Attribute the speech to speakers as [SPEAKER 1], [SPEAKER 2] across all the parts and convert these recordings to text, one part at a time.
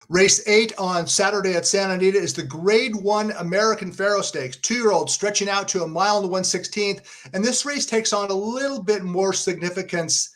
[SPEAKER 1] Race 8 on Saturday at Santa Anita is the Grade 1 American Pharoah Stakes, 2-year-old stretching out to a mile and 1/16th. And this race takes on a little bit more significance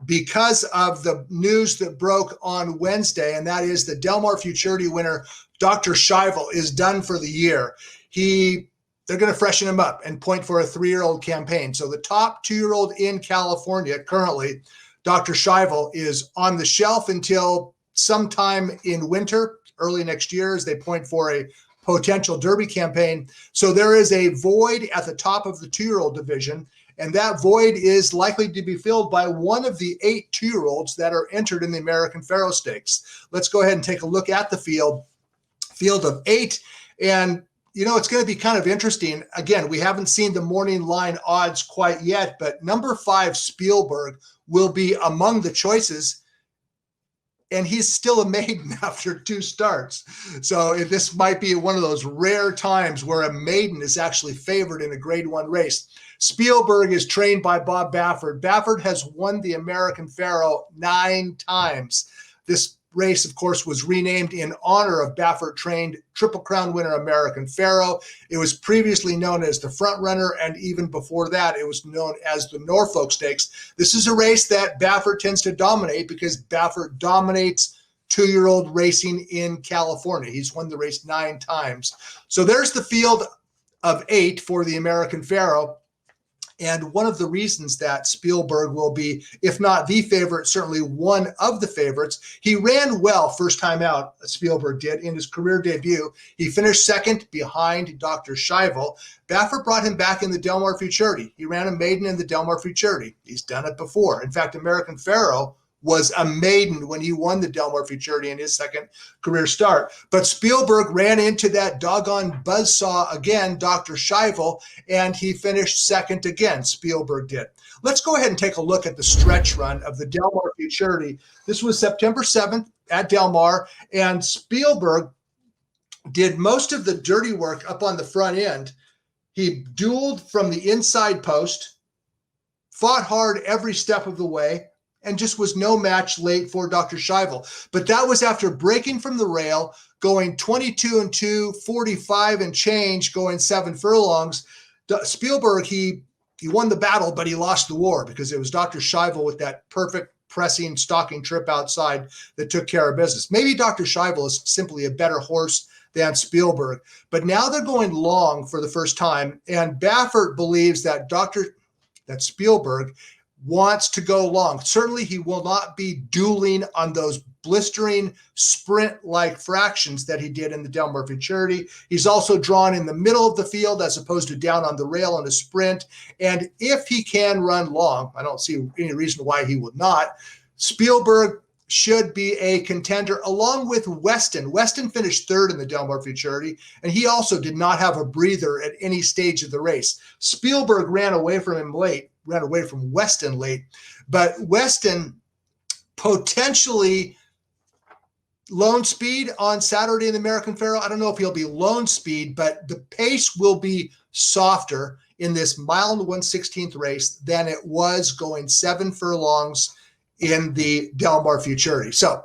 [SPEAKER 1] because of the news that broke on Wednesday, and that is the Del Mar Futurity winner, Dr. Scheibel, is done for the year. They're going to freshen him up and point for a 3-year-old campaign. So the top 2-year-old in California currently, Dr. Scheibel, is on the shelf until sometime in winter, early next year, as they point for a potential Derby campaign. So there is a void at the top of the 2-year-old division, and that void is likely to be filled by one of the 8 2-year-olds that are entered in the American Pharoah Stakes. Let's go ahead and take a look at the field of 8. And, it's going to be kind of interesting. Again, we haven't seen the morning line odds quite yet, but number 5, Spielberg, will be among the choices. And he's still a maiden after 2 starts. So this might be one of those rare times where a maiden is actually favored in a Grade 1 race. Spielberg is trained by Bob Baffert. Baffert has won the American Pharoah 9 times. This race, of course, was renamed in honor of Baffert-trained Triple Crown winner American Pharoah. It was previously known as the Front Runner, and even before that, it was known as the Norfolk Stakes. This is a race that Baffert tends to dominate because Baffert dominates 2-year-old racing in California. He's won the race 9 times. So there's the field of 8 for the American Pharoah. And one of the reasons that Spielberg will be, if not the favorite, certainly one of the favorites, he ran well first time out, Spielberg did, in his career debut. He finished second behind Dr. Scheibel. Baffert brought him back in the Del Mar Futurity. He ran a maiden in the Del Mar Futurity. He's done it before. In fact, American Pharoah was a maiden when he won the Del Mar Futurity in his second career start. But Spielberg ran into that doggone buzzsaw again, Dr. Scheibel, and he finished second again, Spielberg did. Let's go ahead and take a look at the stretch run of the Del Mar Futurity. This was September 7th at Del Mar, and Spielberg did most of the dirty work up on the front end. He dueled from the inside post, fought hard every step of the way, and just was no match late for Dr. Scheibel. But that was after breaking from the rail, going 22 and 2, 45 and change, going 7 furlongs. Spielberg, he won the battle, but he lost the war because it was Dr. Scheibel with that perfect pressing, stalking trip outside that took care of business. Maybe Dr. Scheibel is simply a better horse than Spielberg. But now they're going long for the first time, and Baffert believes that Spielberg wants to go long. Certainly he will not be dueling on those blistering sprint-like fractions that he did in the Del Mar Futurity. He's also drawn in the middle of the field as opposed to down on the rail in a sprint. And if he can run long, I don't see any reason why he would not, Spielberg should be a contender along with Weston. Weston finished 3rd in the Del Mar Futurity, and he also did not have a breather at any stage of the race. Spielberg ran away from Weston late, but Weston potentially lone speed on Saturday in the American Pharoah. I don't know if he'll be lone speed, but the pace will be softer in this mile and 1/16th race than it was going 7 furlongs in the Del Mar Futurity. So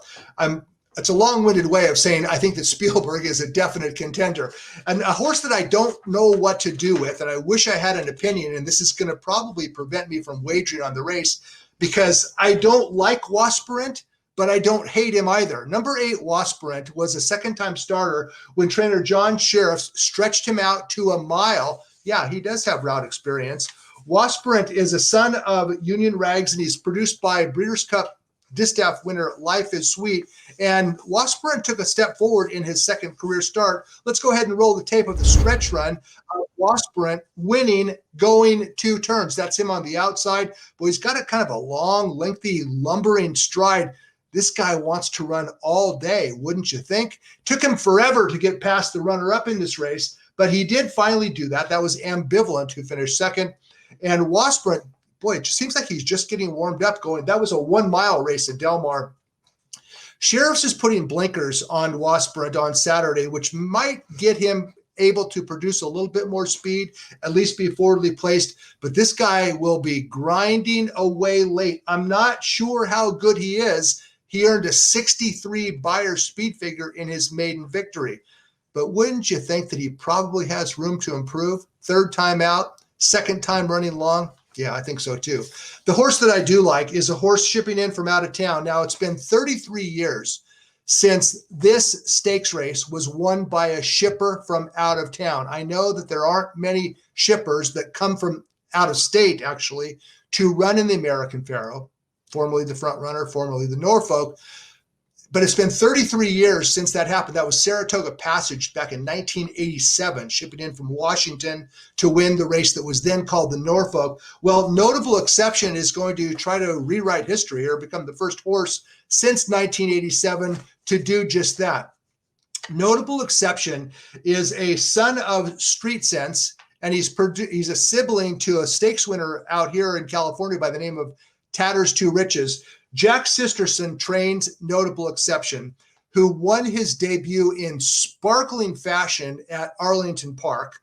[SPEAKER 1] it's a long-winded way of saying I think that Spielberg is a definite contender. And a horse that I don't know what to do with, and I wish I had an opinion, and this is going to probably prevent me from wagering on the race because I don't like Wasperent, but I don't hate him either. Number 8, Wasperent, was a second-time starter when trainer John Sheriff stretched him out to a mile. Yeah, he does have route experience. Wasperent is a son of Union Rags, and he's produced by Breeders' Cup Distaff winner Life is Sweet. And Wasperent took a step forward in his second career start. Let's go ahead and roll the tape of the stretch run of Wasperent winning, going 2 turns. That's him on the outside. But he's got a kind of a long, lengthy, lumbering stride. This guy wants to run all day, wouldn't you think? Took him forever to get past the runner-up in this race, but he did finally do that. That was Ambivalent, who finished second. And Wasperent, boy, it seems like he's just getting warmed up going. That was a 1-mile race at Del Mar. Sheriff's is putting blinkers on Wasperent on Saturday, which might get him able to produce a little bit more speed, at least be forwardly placed. But this guy will be grinding away late. I'm not sure how good he is. He earned a 63 Beyer speed figure in his maiden victory. But wouldn't you think that he probably has room to improve? Third time out, second time running long. Yeah, I think so too. The horse that I do like is a horse shipping in from out of town. Now, it's been 33 years since this stakes race was won by a shipper from out of town. I know that there aren't many shippers that come from out of state, actually, to run in the American Pharoah, formerly the front runner, formerly the Norfolk. But it's been 33 years since that happened. That was Saratoga Passage back in 1987, shipping in from Washington to win the race that was then called the Norfolk. Well, Notable Exception is going to try to rewrite history or become the first horse since 1987 to do just that. Notable Exception is a son of Street Sense, and he's a sibling to a stakes winner out here in California by the name of Tatters to Riches. Jack Sisterson trains Notable Exception, who won his debut in sparkling fashion at Arlington Park.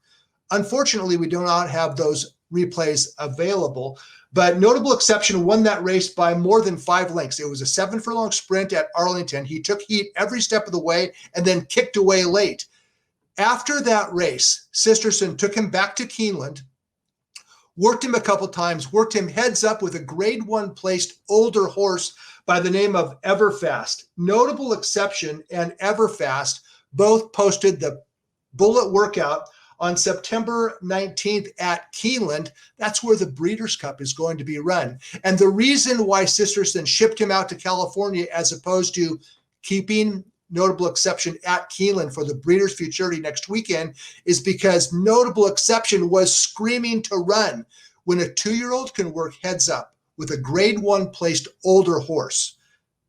[SPEAKER 1] Unfortunately, we do not have those replays available, but Notable Exception won that race by more than 5 lengths. It was a 7 furlong sprint at Arlington. He took heat every step of the way and then kicked away late. After that race, Sisterson took him back to Keeneland, worked him a couple times, worked him heads up with a grade 1 placed older horse by the name of Everfast. Notable Exception and Everfast both posted the bullet workout on September 19th at Keeneland. That's where the Breeders' Cup is going to be run. And the reason why Sisterson shipped him out to California as opposed to keeping Notable Exception at Keeneland for the Breeders' Futurity next weekend is because Notable Exception was screaming to run. When a 2-year-old can work heads up with a grade 1 placed older horse,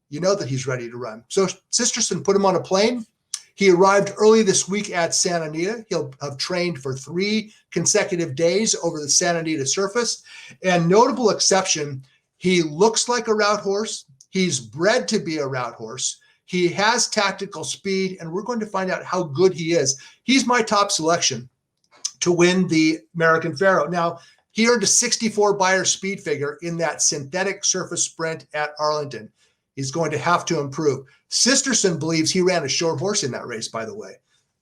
[SPEAKER 1] you know that he's ready to run. So Sisterson put him on a plane. He arrived early this week at Santa Anita. He'll have trained for 3 consecutive days over the Santa Anita surface. And Notable Exception, he looks like a route horse. He's bred to be a route horse. He has tactical speed, and we're going to find out how good he is. He's my top selection to win the American Pharoah. Now, he earned a 64 Beyer speed figure in that synthetic surface sprint at Arlington. He's going to have to improve. Sisterson believes he ran a short horse in that race, by the way,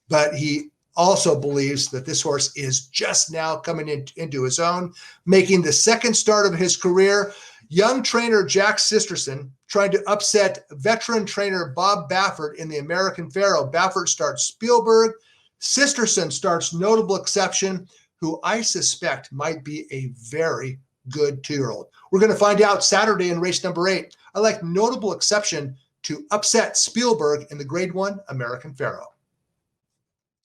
[SPEAKER 1] but he also believes that this horse is just now coming into his own, making the second start of his career. Young trainer Jack Sisterson trying to upset veteran trainer Bob Baffert in the American Pharoah. Baffert starts Spielberg. Sisterson starts Notable Exception, who I suspect might be a very good 2-year-old. We're going to find out Saturday in race number 8. I like Notable Exception to upset Spielberg in the grade 1 American Pharoah.